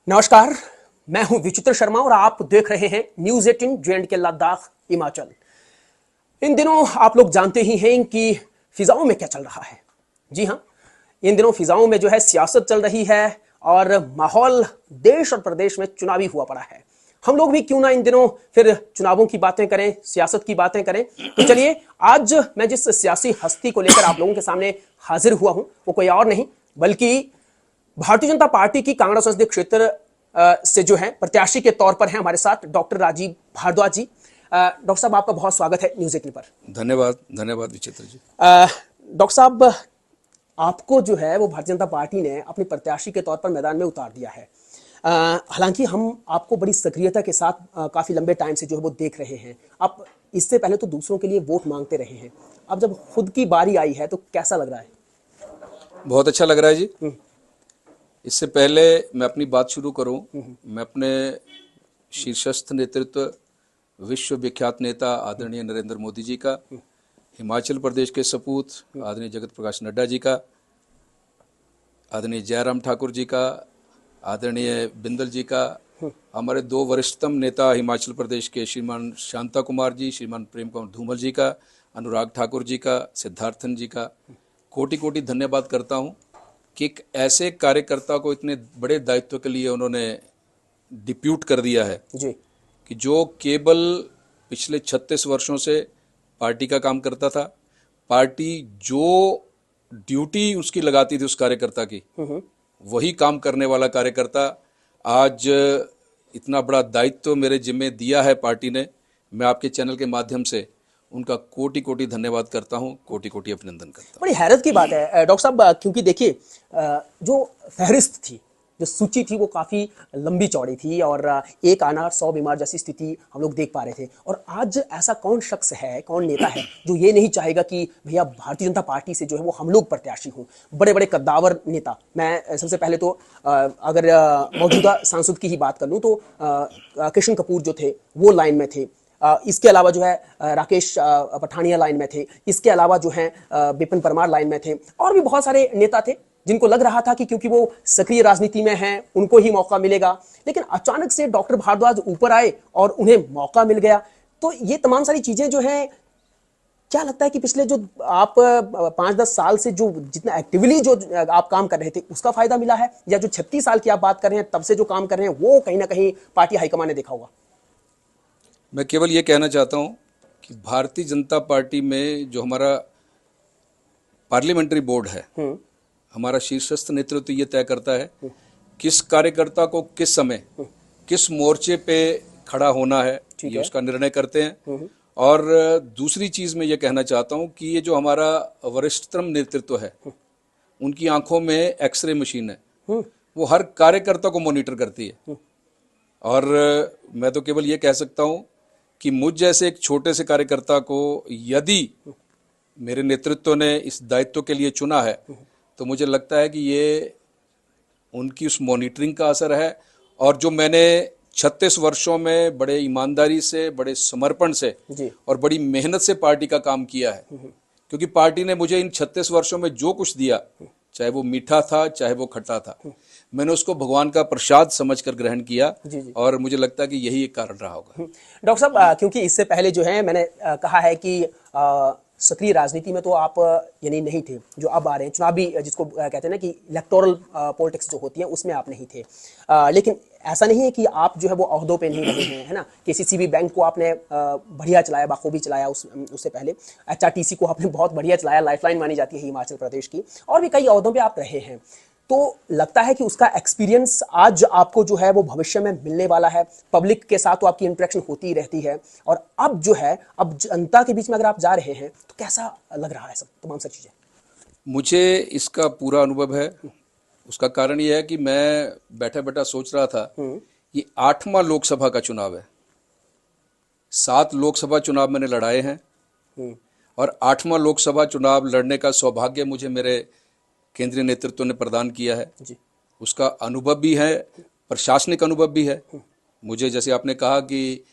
नमस्कार, मैं हूं विचित्र शर्मा और आप देख रहे हैं न्यूज 18 जे&के लद्दाख हिमाचल। इन दिनों आप लोग जानते ही हैं कि फिजाओं में क्या चल रहा है। जी हां, इन दिनों फिजाओं में जो है सियासत चल रही है और माहौल देश और प्रदेश में चुनावी हुआ पड़ा है। हम लोग भी क्यों ना इन दिनों फिर चुनावों की बातें करें, सियासत की बातें करें। तो चलिए, आज मैं जिस सियासी हस्ती को लेकर आप लोगों के सामने हाजिर हुआ हूं वो कोई और नहीं बल्कि भारतीय जनता पार्टी की कांगड़ा संसदीय क्षेत्र से जो है प्रत्याशी के तौर पर हैं हमारे साथ डॉक्टर राजीव भारद्वाज जी। डॉक्टर साहब, आपका बहुत स्वागत है न्यूज 18 पर। धन्यवाद धन्यवाद विचित्र जी। डॉक्टर साहब, आपको जो है वो भारतीय जनता पार्टी ने अपने प्रत्याशी के तौर पर मैदान में उतार दिया है। हालांकि हम आपको बड़ी सक्रियता के साथ काफी लंबे टाइम से जो है वो देख रहे हैं। आप इससे पहले तो दूसरों के लिए वोट मांगते रहे हैं, अब जब खुद की बारी आई है तो कैसा लग रहा है? बहुत अच्छा लग रहा है जी। इससे पहले मैं अपनी बात शुरू करूं, मैं अपने शीर्षस्थ नेतृत्व, विश्व विख्यात नेता आदरणीय नरेंद्र मोदी जी का, हिमाचल प्रदेश के सपूत आदरणीय जगत प्रकाश नड्डा जी का, आदरणीय जयराम ठाकुर जी का, आदरणीय बिंदल जी का, हमारे दो वरिष्ठतम नेता हिमाचल प्रदेश के श्रीमान शांता कुमार जी, श्रीमान प्रेम कुमार धूमल जी का, अनुराग ठाकुर जी का, सिद्धार्थन जी का कोटि कोटि धन्यवाद करता हूं कि एक ऐसे कार्यकर्ता को इतने बड़े दायित्व के लिए उन्होंने डिप्यूट कर दिया है जी। कि जो केवल पिछले 36 वर्षों से पार्टी का काम करता था। पार्टी जो ड्यूटी उसकी लगाती थी उस कार्यकर्ता की, वही काम करने वाला कार्यकर्ता आज इतना बड़ा दायित्व मेरे जिम्मे दिया है पार्टी ने। मैं आपके चैनल के माध्यम से उनका कोटि कोटि धन्यवाद करता हूं, कोटि कोटि अभिनंदन करता हूं। बड़ी हैरत की बात है डॉक्टर साहब, क्योंकि देखिए जो फहरिस्त थी, जो सूची थी वो काफ़ी लंबी चौड़ी थी और एक आना 100 बीमार जैसी स्थिति हम लोग देख पा रहे थे। और आज ऐसा कौन शख्स है, कौन नेता है जो ये नहीं चाहेगा कि भैया भारतीय जनता पार्टी से जो है वो हम लोग प्रत्याशी हों। बड़े बड़े कद्दावर नेता, मैं सबसे पहले तो अगर मौजूदा सांसद की ही बात कर लूँ तो किशन कपूर जो थे वो लाइन में थे। इसके अलावा जो है राकेश पठानिया लाइन में थे। इसके अलावा जो है विपिन परमार लाइन में थे और भी बहुत सारे नेता थे जिनको लग रहा था कि क्योंकि वो सक्रिय राजनीति में हैं उनको ही मौका मिलेगा। लेकिन अचानक से डॉक्टर भारद्वाज ऊपर आए और उन्हें मौका मिल गया। तो ये तमाम सारी चीजें जो हैं, क्या लगता है कि पिछले जो आप 5-10 साल से जो जितना एक्टिवली जो आप काम कर रहे थे उसका फायदा मिला है, या जो 36 साल की आप बात कर रहे हैं तब से जो काम कर रहे हैं वो कहीं ना कहीं पार्टी हाईकमान ने देखा होगा? मैं केवल ये कहना चाहता हूं कि भारतीय जनता पार्टी में जो हमारा पार्लियामेंट्री बोर्ड है, हमारा शीर्षस्थ नेतृत्व ये तय करता है किस कार्यकर्ता को किस समय किस मोर्चे पे खड़ा होना है, ये उसका निर्णय करते हैं। और दूसरी चीज मैं ये कहना चाहता हूं कि ये जो हमारा वरिष्ठतम नेतृत्व है, उनकी आंखों में एक्सरे मशीन है, वो हर कार्यकर्ता को मॉनिटर करती है। और मैं तो केवल ये कह सकता हूं कि मुझ जैसे एक छोटे से कार्यकर्ता को यदि मेरे नेतृत्व ने इस दायित्व के लिए चुना है तो मुझे लगता है कि ये उनकी उस मॉनिटरिंग का असर है। और जो मैंने 36 वर्षों में बड़े ईमानदारी से, बड़े समर्पण से और बड़ी मेहनत से पार्टी का काम किया है, क्योंकि पार्टी ने मुझे इन 36 वर्षों में जो कुछ दिया, चाहे वो मीठा था चाहे वो खट्टा था, मैंने उसको भगवान का प्रसाद समझकर ग्रहण किया। और मुझे लगता है कि यही एक कारण रहा होगा। डॉक्टर साहब, क्योंकि इससे पहले जो है मैंने कहा है कि सक्रिय राजनीति में तो आप यानी नहीं थे, जो अब आ रहे हैं चुनावी जिसको कहते हैं ना कि इलेक्टोरल पॉलिटिक्स जो होती है उसमें आप नहीं थे। लेकिन ऐसा नहीं है कि आप जो है वो ओहदों पे नहीं रहे हैं, है ना। केसीसीबी बैंक को आपने बढ़िया चलाया, बाखूबी चलाया। उससे पहले एचआरटीसी को आपने बहुत बढ़िया चलाया, लाइफलाइन मानी जाती है हिमाचल प्रदेश की। और भी कई ओहदों पे आप रहे हैं, तो लगता है कि उसका एक्सपीरियंस आज आपको जो है वो भविष्य में मिलने वाला है। पब्लिक के साथ तो आपकी इंटरेक्शन होती ही रहती है, और अब जो है अब जनता के बीच में अगर आप जा रहे हैं तो कैसा लग रहा है सब तमाम सब चीजें? मुझे इसका पूरा अनुभव है। उसका कारण यह है कि मैं बैठा बैठा सोच रहा था कि 8वां लोकसभा का चुनाव है। 7 लोकसभा चुनाव मैंने लड़ाए हैं और 8वां लोकसभा चुनाव लड़ने का सौभाग्य मुझे मेरे केंद्रीय नेतृत्व ने प्रदान किया है। उसका अनुभव भी है, प्रशासनिक अनुभव भी है। मुझे, जैसे आपने कहा कि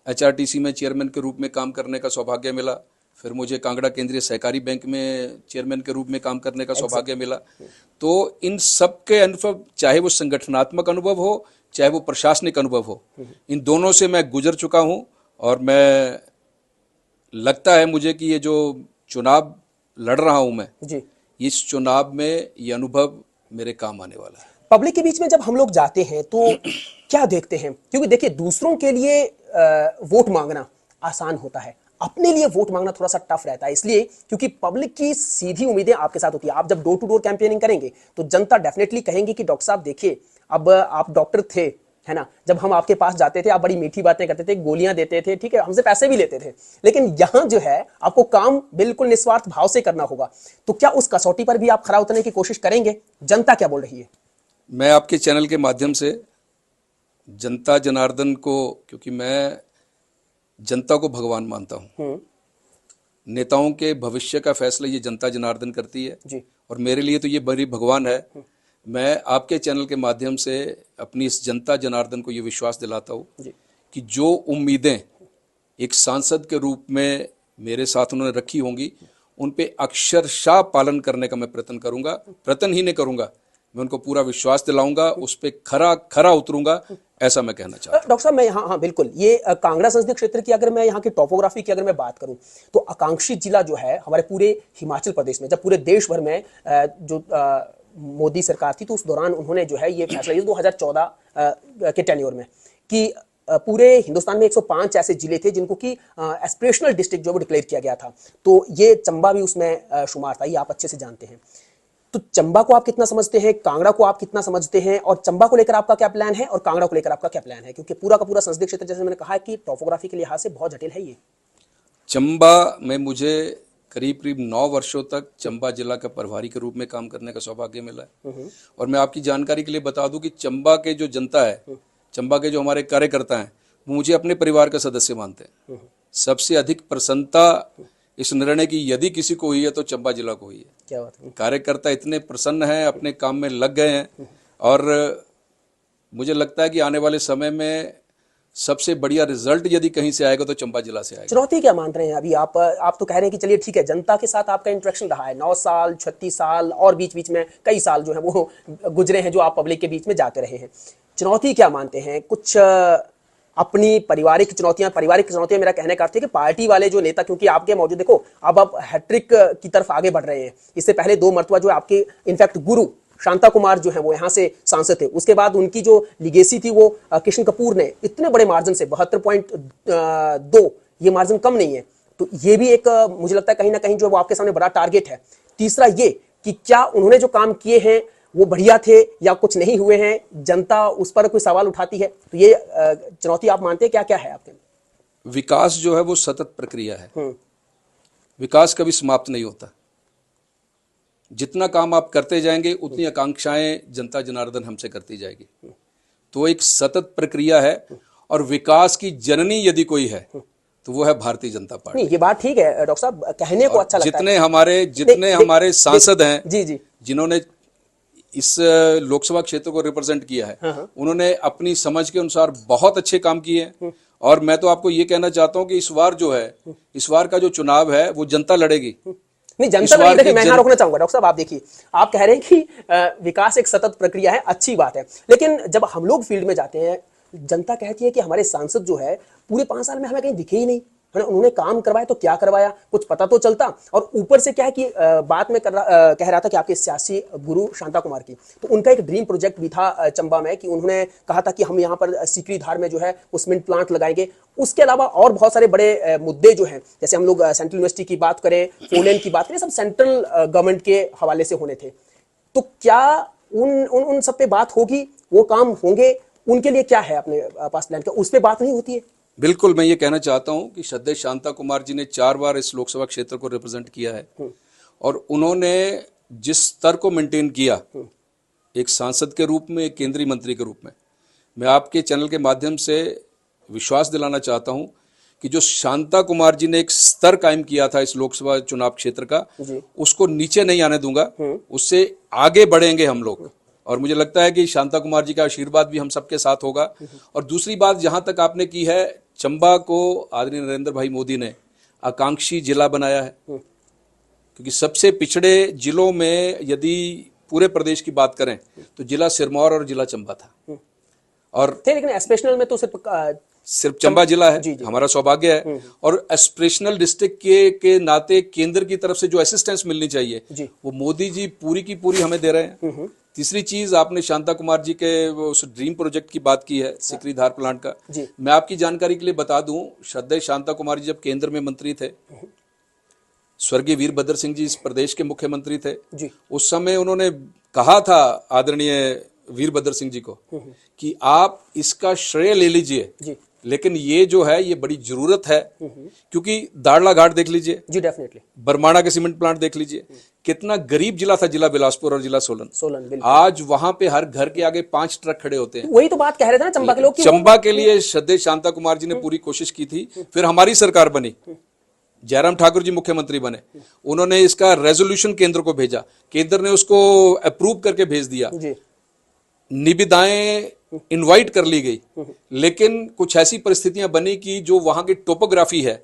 एचआरटीसी में चेयरमैन के रूप में काम करने का सौभाग्य मिला, फिर मुझे कांगड़ा केंद्रीय सहकारी बैंक में चेयरमैन के रूप में काम करने का सौभाग्य मिला। तो इन सब के अनुभव, चाहे वो संगठनात्मक अनुभव हो, चाहे वो प्रशासनिक अनुभव हो, इन दोनों से मैं गुजर चुका हूं। और मैं, लगता है मुझे कि ये जो चुनाव लड़ रहा हूं मैं जी, इस चुनाव में ये अनुभव मेरे काम आने वाला है। पब्लिक के बीच में जब हम लोग जाते हैं तो क्या देखते हैं? क्योंकि देखिए, दूसरों के लिए वोट मांगना आसान होता है, अपने लिए वोट मांगना थोड़ा सा टफ रहता है। इसलिए क्योंकि पब्लिक की सीधी उम्मीदें आपके साथ होती है। आप जब डोर टू डोर कैंपेनिंग करेंगे तो जनता डेफिनेटली कहेंगे कि डॉक्टर साहब देखिए, अब आप डॉक्टर थे, है ना, जब हम आपके पास जाते थे आप बड़ी मीठी बातें करते थे, गोलियां देते थे, ठीक है, हमसे पैसे भी लेते थे, लेकिन यहां जो है आपको काम बिल्कुल निस्वार्थ भाव से करना होगा। तो क्या उस कसौटी पर भी आप खरा उतरने की कोशिश करेंगे? जनता क्या बोल रही है? मैं आपके चैनल के माध्यम से जनता जनार्दन को, क्योंकि मैं जनता को भगवान मानता हूँ, नेताओं के भविष्य का फैसला ये जनता जनार्दन करती है जी, और मेरे लिए तो ये बड़ी भगवान है। मैं आपके चैनल के माध्यम से अपनी इस जनता जनार्दन को ये विश्वास दिलाता हूँ जी, कि जो उम्मीदें एक सांसद के रूप में मेरे साथ उन्होंने रखी होंगी, उन पे अक्षरशः पालन करने का मैं प्रयत्न करूंगा। प्रयत्न ही नहीं करूंगा, मैं उनको पूरा विश्वास दिलाऊंगा, उस पे खरा खरा उतरूंगा, ऐसा मैं कहना चाहता हूं। डॉक्टर साहब, मैं यहाँ, हाँ बिल्कुल, ये कांगड़ा संसदीय क्षेत्र की अगर मैं यहाँ की टोपोग्राफी की अगर मैं बात करूं तो आकांक्षी जिला जो है हमारे पूरे हिमाचल प्रदेश में, जब पूरे देश भर में जो मोदी सरकार थी तो उस दौरान उन्होंने जो है ये फैसला लिया 2014 के टेन्योर में कि पूरे हिंदुस्तान में 105 ऐसे जिले थे जिनको कि एस्पिरेशनल डिस्ट्रिक्ट जो वो डिक्लेयर किया गया था। तो ये चंबा भी उसमें शुमार था, ये आप अच्छे से जानते हैं। तो चंबा को आप कितना समझते हैं, कांगड़ा को आप कितना समझते हैं, और चंबा को लेकर आपका क्या प्लान है और कांगड़ा को लेकर आपका क्या प्लान है? क्योंकि पूरा का पूरा संसदीय क्षेत्र, जैसे मैंने कहा कि टोपोग्राफी के लिहाज से बहुत जटिल है ये। चंबा में मुझे करीब करीब 9 वर्षों तक चंबा जिला का प्रभारी के रूप में काम करने का सौभाग्य मिला है। और मैं आपकी जानकारी के लिए बता दूं कि चंबा के जो जनता है, चंबा के जो हमारे कार्यकर्ता हैं, वो मुझे अपने परिवार का सदस्य मानते हैं। सबसे अधिक प्रसन्नता इस निर्णय की यदि किसी को हुई है तो चंबा जिला को हुई है। क्या बात है? कार्यकर्ता इतने प्रसन्न हैं, अपने काम में लग गए हैं, और मुझे लगता है कि आने वाले समय में सबसे बढ़िया रिजल्ट यदि कहीं से आएगा तो चंबा जिला से आएगा। चुनौती क्या मान रहे हैं अभी आप तो कह रहे हैं कि चलिए ठीक है, जनता के साथ आपका इंटरेक्शन रहा है 9 साल, 36 साल और बीच बीच में कई साल जो है वो गुजरे हैं जो आप पब्लिक के बीच में जाते रहे हैं। चुनौती क्या मानते हैं? कुछ अपनी पारिवारिक चुनौतियां मेरा कहने का अर्थ है कि पार्टी वाले जो नेता, क्योंकि आपके मौजूद, देखो अब आप हैट्रिक की तरफ आगे बढ़ रहे हैं। इससे पहले 2 मरतबा जो है आपके इनफैक्ट गुरु शांता कुमार जो है वो यहाँ से सांसद थे, उसके बाद उनकी जो लिगेसी थी वो किशन कपूर ने इतने बड़े मार्जिन से 72.2, ये मार्जिन कम नहीं है। तो ये भी एक मुझे लगता है कहीं ना कहीं जो वो आपके सामने बड़ा टारगेट है। तीसरा ये कि क्या उन्होंने जो काम किए हैं वो बढ़िया थे या कुछ नहीं हुए हैं, जनता उस पर कोई सवाल उठाती है। तो ये चुनौती आप मानते हैं क्या क्या है आपके? विकास जो है वो सतत प्रक्रिया है, विकास कभी समाप्त नहीं होता। जितना काम आप करते जाएंगे उतनी आकांक्षाएं जनता जनार्दन हमसे करती जाएगी। तो एक सतत प्रक्रिया है, और विकास की जननी यदि कोई है तो वो है भारतीय जनता पार्टी। नहीं, ये बात ठीक है डॉक्टर साहब, कहने को अच्छा लगता है। जितने हमारे सांसद हैं, जी जी, जिन्होंने इस लोकसभा क्षेत्र को रिप्रेजेंट किया है, उन्होंने अपनी समझ के अनुसार बहुत अच्छे काम किए हैं। और मैं तो आपको ये कहना चाहता हूं कि इस बार जो है, इस बार का जो चुनाव है वो जनता लड़ेगी। नहीं, जनता लड़ेगी। देखिए, मैं यहाँ रोकना चाहूंगा डॉक्टर साहब, आप देखिए, आप कह रहे हैं कि विकास एक सतत प्रक्रिया है, अच्छी बात है, लेकिन जब हम लोग फील्ड में जाते हैं जनता कहती है कि हमारे सांसद जो है पूरे 5 साल में हमें कहीं दिखे ही नहीं, है ना, उन्होंने काम करवाया तो क्या करवाया, कुछ पता तो चलता। और ऊपर से क्या है कि बात में कह रहा था कि आपके सियासी गुरु शांता कुमार की, तो उनका एक ड्रीम प्रोजेक्ट भी था चंबा में कि उन्होंने कहा था कि हम यहाँ पर सीकरी धार में जो है वो सीमेंट प्लांट लगाएंगे। उसके अलावा और बहुत सारे बड़े मुद्दे जो हैं, जैसे हम लोग सेंट्रल यूनिवर्सिटी की बात करें, फोलेन की बात करें, सब सेंट्रल गवर्नमेंट के हवाले से होने थे। तो क्या उन सब पे बात होगी, वो काम होंगे, उनके लिए क्या है अपने पास प्लान? का उस पर बात नहीं होती है? बिल्कुल, मैं ये कहना चाहता हूं कि श्रद्धेय शांता कुमार जी ने 4 बार इस लोकसभा क्षेत्र को रिप्रेजेंट किया है, और उन्होंने जिस स्तर को मेंटेन किया एक सांसद के रूप में, एक केंद्रीय मंत्री के रूप में, मैं आपके चैनल के माध्यम से विश्वास दिलाना चाहता हूं कि जो शांता कुमार जी ने एक स्तर कायम किया था इस लोकसभा चुनाव क्षेत्र का, उसको नीचे नहीं आने दूंगा, उससे आगे बढ़ेंगे हम लोग। और मुझे लगता है कि शांता कुमार जी का आशीर्वाद भी हम सबके साथ होगा। और दूसरी बात, जहां तक आपने की है, चंबा को आदरणीय नरेंद्र भाई मोदी ने आकांक्षी जिला बनाया है, क्योंकि सबसे पिछड़े जिलों में यदि पूरे प्रदेश की बात करें तो जिला सिरमौर और जिला चंबा था, और थे, लेकिन एस्पिरेशनल में तो सिर्फ चंबा जिला है। जी, जी। हमारा सौभाग्य है, और एस्पिरेशनल डिस्ट्रिक्ट के नाते केंद्र की तरफ से जो असिस्टेंस मिलनी चाहिए जी। वो मोदी जी पूरी की पूरी हमें दे रहे हैं। तीसरी चीज, आपने शांता कुमार जी के उस ड्रीम प्रोजेक्ट की बात की है, सिकरी धार प्लांट का। जी। मैं आपकी जानकारी के लिए बता दूं, श्रद्धेय शांता कुमार जी जब केंद्र में मंत्री थे, स्वर्गीय वीरभद्र सिंह जी इस प्रदेश के मुख्यमंत्री थे, जी। उस समय उन्होंने कहा था आदरणीय वीरभद्र सिंह जी को कि आप इसका श्रेय ले लीजिए, जी। लेकिन ये जो है ये बड़ी जरूरत है, क्योंकि दाड़ला घाट देख लीजिए, जी, डेफिनेटली। बरमाणा के सीमेंट प्लांट देख लीजिए, कितना गरीब जिला था जिला बिलासपुर और जिला सोलन। बिल्कुल। आज वहां पे हर घर के आगे 5 ट्रक खड़े होते हैं। वही तो बात कह रहे थे ना चंबा के लोग, चंबा के लिए श्रद्धेय शांता कुमार जी ने पूरी कोशिश की थी, फिर हमारी सरकार बनी, जयराम ठाकुर जी मुख्यमंत्री बने, उन्होंने इसका रेजोल्यूशन केंद्र को भेजा, केंद्र ने उसको अप्रूव करके भेज दिया, जी। निविदाएं इनवाइट कर ली गई, लेकिन कुछ ऐसी परिस्थितियां बनी कि जो वहां की टोपोग्राफी है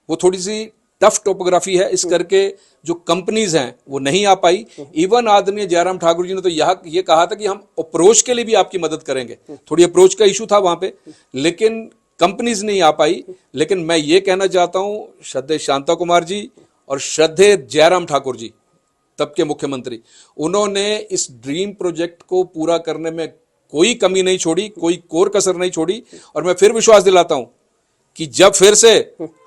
वो थोड़ी सी टफ टोपोग्राफी है, इस करके जो कंपनीज हैं वो नहीं आ पाई। इवन आदरणीय जयराम ठाकुर जी ने तो ये कहा था कि हम अप्रोच के लिए भी आपकी मदद करेंगे, थोड़ी अप्रोच का इशू था वहां पे, लेकिन कंपनीज नहीं आ पाई। लेकिन मैं ये कहना चाहता हूं, श्रद्धेय शांता कुमार जी और श्रद्धेय जयराम ठाकुर जी तब के मुख्यमंत्री, उन्होंने इस ड्रीम प्रोजेक्ट को पूरा करने में कोई कमी नहीं छोड़ी, कोई कोर कसर नहीं छोड़ी, और मैं फिर विश्वास दिलाता हूं कि जब फिर से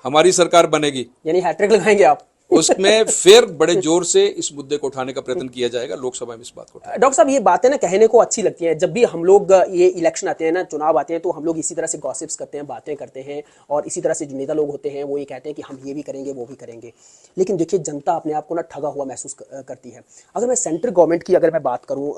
हमारी सरकार बनेगी, यानी हैट्रिक लगाएंगे आप, उसमें फिर बड़े जोर से इस मुद्दे को उठाने का प्रयत्न किया जाएगा, लोकसभा में इस बात को। डॉक्टर साहब, ये बातें ना कहने को अच्छी लगती हैं, जब भी हम लोग ये इलेक्शन आते हैं ना, चुनाव आते हैं, तो हम लोग इसी तरह से गॉसिप्स करते हैं, बातें करते हैं, और इसी तरह से जो नेता लोग होते हैं वो ये कहते हैं कि हम ये भी करेंगे वो भी करेंगे, लेकिन देखिए जनता अपने आप को ना ठगा हुआ महसूस करती है। अगर मैं सेंट्रल गवर्नमेंट की अगर मैं बात करूँ,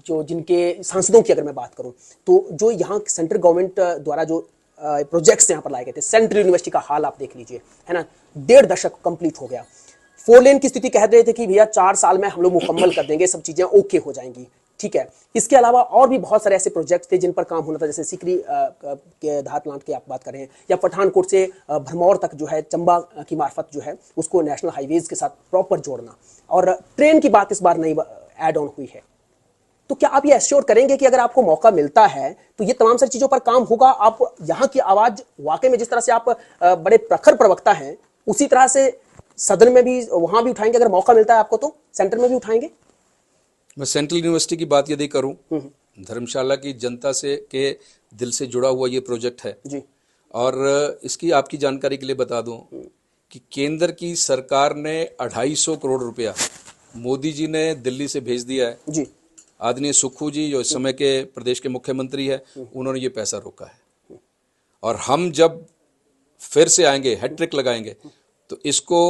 जो जिनके सांसदों की अगर मैं बात करूँ, तो जो यहाँ सेंट्रल गवर्नमेंट द्वारा जो प्रोजेक्ट्स यहाँ पर लाए गए थे, सेंट्रल यूनिवर्सिटी का हाल आप देख लीजिए, है ना, 1.5 दशक कंप्लीट हो गया। 4 लेन की स्थिति कह रहे थे कि भैया 4 साल में हम लोग मुकम्मल कर देंगे, सब चीजें ओके हो जाएंगी, ठीक है। इसके अलावा और भी बहुत सारे ऐसे प्रोजेक्ट्स थे जिन पर काम होना था, जैसे सिकरी के धार प्लांट की आप बात कर रहे हैं, या पठानकोट से भरमौर तक जो है चंबा की मार्फत जो है उसको नेशनल हाईवेज के साथ प्रॉपर जोड़ना, और ट्रेन की बात इस बार नई ऐड ऑन हुई है। तो क्या आप ये एश्योर करेंगे कि अगर आपको मौका मिलता है तो ये तमाम सारी चीजों पर काम होगा? आप यहाँ की आवाज वाकई में, जिस तरह से आप बड़े प्रखर प्रवक्ता हैं, उसी तरह से सदन में भी वहां भी उठाएंगे? अगर मौका मिलता है आपको तो सेंटर में भी उठाएंगे? मैं सेंट्रल यूनिवर्सिटी की बात यदि करूं, धर्मशाला की जनता से के दिल से जुड़ा हुआ ये प्रोजेक्ट है जी। और इसकी आपकी जानकारी के लिए बता दूं कि केंद्र की सरकार ने 250 करोड़ रुपया मोदी जी ने दिल्ली से भेज दिया है जी। आदरणीय सुक्खू जी जो इस समय के प्रदेश के मुख्यमंत्री है, उन्होंने ये पैसा रोका है, और हम जब फिर से आएंगे, हैट्रिक लगाएंगे, तो इसको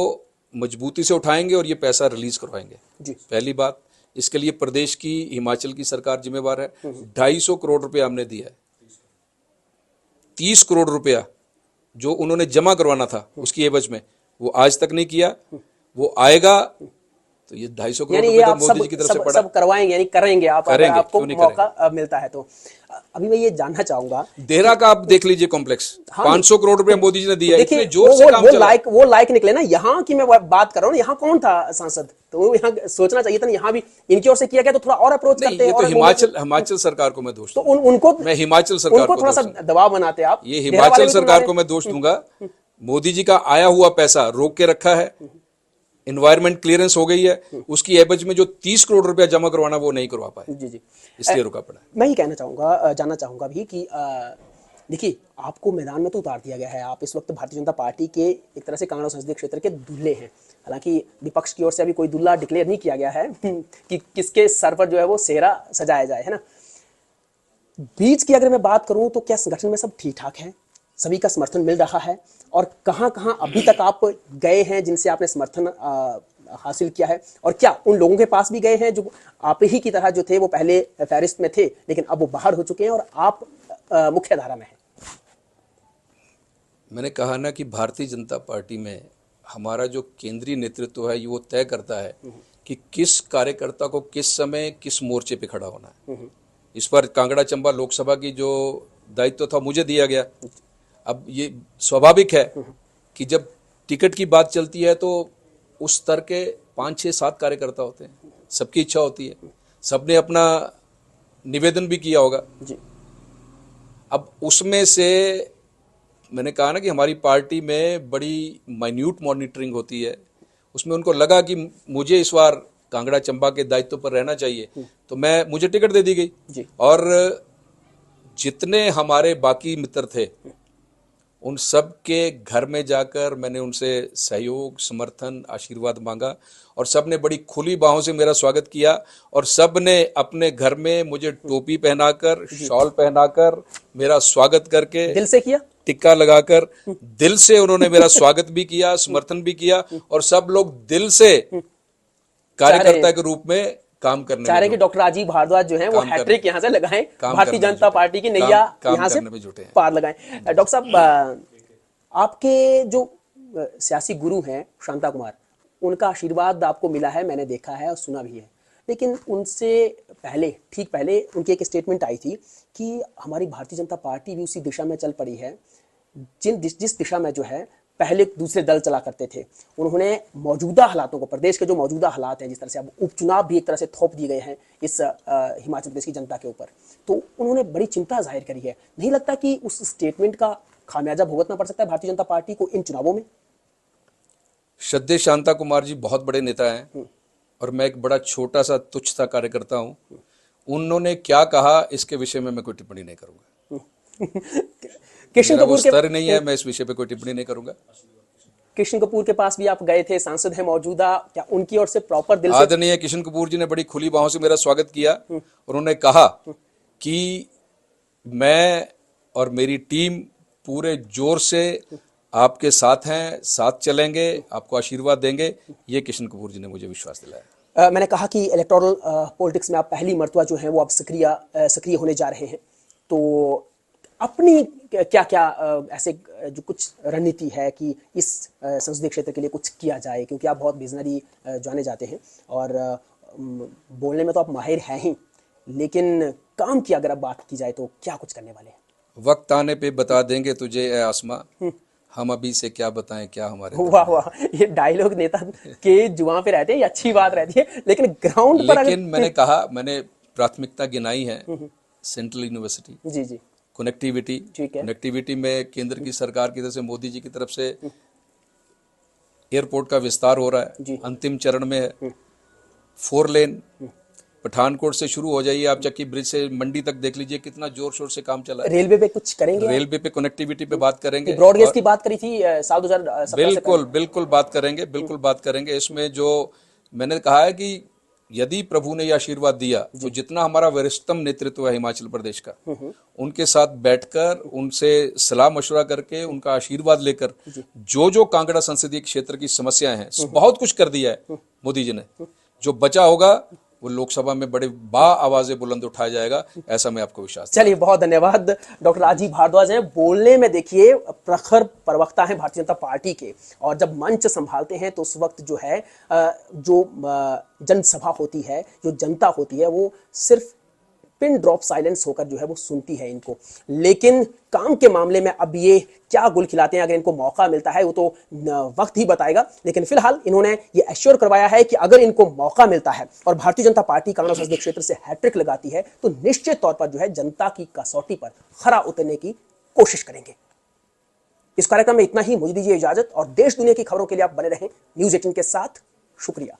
मजबूती से उठाएंगे और ये पैसा रिलीज करवाएंगे जी। पहली बात, इसके लिए प्रदेश की, हिमाचल की सरकार जिम्मेवार है। 250 करोड़ रुपया हमने दिया है। 30 करोड़ रुपया जो उन्होंने जमा करवाना था उसकी एवज में, वो आज तक नहीं किया, वो आएगा। तो ये 250 करोड़ यानी ये रुपया आप तो मोदी जी की तरफ से पड़ा, सब करवाएंगे, यानी करेंगे आप, अगर करेंगे, आपको क्यों नहीं मौका मिलता है तो। अभी मैं ये जानना चाहूंगा, देहरा का आप देख लीजिए कॉम्प्लेक्स, हाँ, 500 करोड़ रुपया मोदी जी ने दिया, देखिए इतने जोर से काम चला। वो लायक निकले ना। यहाँ की मैं बात कर रहा हूँ, यहाँ कौन था सांसद, तो यहाँ सोचना चाहिए था ना, यहाँ भी इनकी ओर से किया गया तो थोड़ा और अप्रोच करते हैं। ये तो हिमाचल सरकार को मैं दोष तो उनको, मैं हिमाचल सरकार को थोड़ा सा दबाव बनाते आप। ये हिमाचल सरकार को मैं दोष दूंगा। मोदी जी का आया हुआ पैसा रोक के रखा है, एनवायरमेंट क्लियरेंस हो गई है, उसकी एवज में जो 30 करोड़ रुपया जमा करवाना वो नहीं करवा पाए, जी जी, इसलिए रुका पड़ा। मैं ये कहना चाहूंगा, जानना चाहूंगा भी कि देखिए आपको मैदान में तो उतार दिया गया है, आप इस वक्त भारतीय जनता पार्टी के एक तरह से कांगड़ा संसदीय क्षेत्र के दूल्हे हैं। हालांकि विपक्ष की ओर से अभी कोई दूल्हा डिक्लेयर नहीं किया गया है कि किसके सर पर जो है वो सेहरा सजाया जाए, है ना। बीच की अगर मैं बात करूं तो क्या संगठन में सब ठीक ठाक है, सभी का समर्थन मिल रहा है, और कहां कहां अभी तक आप गए हैं जिनसे आपने समर्थन हासिल किया है, और क्या उन लोगों के पास भी गए हैं जो आप ही की तरह जो थे वो पहले फहरिस्त में थे लेकिन अब वो बाहर हो चुके हैं और आप मुख्य धारा में हैं? मैंने कहा ना कि भारतीय जनता पार्टी में हमारा जो केंद्रीय नेतृत्व है वो तय करता है कि किस कार्यकर्ता को किस समय किस मोर्चे पे खड़ा होना है। इस पर कांगड़ा चंबा लोकसभा की जो दायित्व था मुझे दिया गया। अब ये स्वाभाविक है कि जब टिकट की बात चलती है तो उस स्तर के 5, 6, 7 कार्यकर्ता होते हैं, सबकी इच्छा होती है, सबने अपना निवेदन भी किया होगा। जी अब उसमें से मैंने कहा ना कि हमारी पार्टी में बड़ी माइन्यूट मॉनिटरिंग होती है, उसमें उनको लगा कि मुझे इस बार कांगड़ा चंबा के दायित्व पर रहना चाहिए, तो मुझे टिकट दे दी गई। जी और जितने हमारे बाकी मित्र थे उन सब के घर में जाकर मैंने उनसे सहयोग, समर्थन, आशीर्वाद मांगा और सब ने बड़ी खुली बाहों से मेरा स्वागत किया और सब ने अपने घर में मुझे टोपी पहनाकर, शॉल पहनाकर, मेरा स्वागत करके, दिल से किया। टिक्का लगाकर दिल से उन्होंने मेरा स्वागत भी किया, समर्थन भी किया और सब लोग दिल से कार्यकर्ता के रूप में काम करने चाह रहे में कि डॉक्टर राजीव भारद्वाज जो है वो हैट्रिक यहाँ से लगाएं, भारतीय जनता पार्टी की नैया यहाँ से पार लगाएं। डॉक्टर साहब, आपके जो सियासी गुरु हैं शांता कुमार, उनका आशीर्वाद आपको मिला है, मैंने देखा है और सुना भी है, लेकिन उनसे पहले, ठीक पहले उनकी एक स्टेटमेंट आई थी कि हमारी भारतीय जनता पार्टी भी उसी दिशा में चल पड़ी है जिस दिशा में जो है पहले दूसरे दल चला करते थे। उन्होंने मौजूदा हालातों को, प्रदेश के जो मौजूदा हालात हैं, जिस तरह से अब उपचुनाव भी एक तरह से थोप दिए गए हैं इस हिमाचल प्रदेश की जनता के ऊपर, तो उन्होंने बड़ी चिंता जाहिर करी है। नहीं लगता कि उस स्टेटमेंट का खामियाजा भुगतना पड़ सकता है भारतीय जनता पार्टी को इन चुनावों में? श्रद्धेय शांता कुमार जी बहुत बड़े नेता हैं और मैं एक बड़ा छोटा सा तुच्छ सा कार्यकर्ता हूं। उन्होंने क्या कहा इसके विषय में मैं कोई टिप्पणी नहीं करूंगा। कृष्ण कपूर के स्तर नहीं है, मैं इस विषय पे कोई टिप्पणी नहीं करूंगा। कृष्ण कपूर के पास भी आप गए थे, सांसद है मौजूदा, क्या उनकी ओर से प्रॉपर दिल से? आदरणीय कृष्ण कपूर जी ने बड़ी खुली बाहों से मेरा स्वागत किया और उन्होंने कहा कि मैं और मेरी टीम पूरे जोर से आपके साथ हैं, साथ चलेंगे, आपको आशीर्वाद देंगे। ये कृष्ण कपूर जी ने मुझे विश्वास दिलाया। मैंने कहा कि इलेक्टोरल पॉलिटिक्स में आप पहली मर्तबा जो है वो आप सक्रिय होने जा रहे हैं, तो अपनी क्या क्या ऐसे जो कुछ रणनीति है कि इस संसदीय क्षेत्र के लिए कुछ किया जाए, क्योंकि आप बहुत विजनरी जाने जाते हैं और बोलने में तो आप माहिर हैं ही, लेकिन काम की अगर आप बात की जाए तो क्या कुछ करने वाले हैं? वक्त आने पे बता देंगे तुझे ए आसमां, हम अभी से क्या बताएं क्या हमारे। वाह वाह, ये डायलॉग नेता के जुबान पे रहते हैं, ये अच्छी बात रहती है, लेकिन ग्राउंड पर लेकिन मैंने कहा, मैंने प्राथमिकता गिनाई है सेंट्रल यूनिवर्सिटी, जी जी, कनेक्टिविटी। कनेक्टिविटी में केंद्र की सरकार की तरफ से, मोदी जी की तरफ से एयरपोर्ट का विस्तार हो रहा है, अंतिम चरण में है। 4 लेन पठानकोट से शुरू हो जाइए, आप चक्की ब्रिज से मंडी तक देख लीजिए कितना जोर शोर से काम चला है। रेलवे पे कुछ करेंगे? रेलवे पे कनेक्टिविटी पे बात करेंगे, ब्रॉडगेज की बात करी थी साल 2017 बिल्कुल बिल्कुल बात करेंगे, बिल्कुल बात करेंगे। इसमें जो मैंने कहा है कि यदि प्रभु ने यह आशीर्वाद दिया तो जितना हमारा वरिष्ठतम नेतृत्व है हिमाचल प्रदेश का, उनके साथ बैठकर, उनसे सलाह मशवरा करके, उनका आशीर्वाद लेकर जो कांगड़ा संसदीय क्षेत्र की समस्याएं हैं, बहुत कुछ कर दिया है मोदी जी ने। जो बचा होगा वो लोकसभा में बड़े आवाजें बुलंद उठाया जाएगा, ऐसा मैं आपको विश्वास। चलिए, बहुत धन्यवाद। डॉक्टर राजीव भारद्वाज हैं, बोलने में देखिए प्रखर प्रवक्ता हैं भारतीय जनता पार्टी के, और जब मंच संभालते हैं तो उस वक्त जो है जो जनसभा होती है, जो जनता होती है, वो सिर्फ पिन ड्रॉप साइलेंस होकर जो है वो सुनती है इनको। लेकिन काम के मामले में अब ये क्या गुल खिलाते हैं, अगर इनको मौका मिलता है वो तो वक्त ही बताएगा। लेकिन फिलहाल इन्होंने ये एश्योर करवाया है कि अगर इनको मौका मिलता है और भारतीय जनता पार्टी कांगड़ा संसदीय क्षेत्र से हैट्रिक लगाती है तो निश्चित तौर पर जो है जनता की कसौटी पर खरा उतरने की कोशिश करेंगे। इस कार्यक्रम में इतना ही, मुझे दीजिए इजाजत और देश दुनिया की खबरों के लिए आप बने रहें न्यूज़ 18 के साथ। शुक्रिया।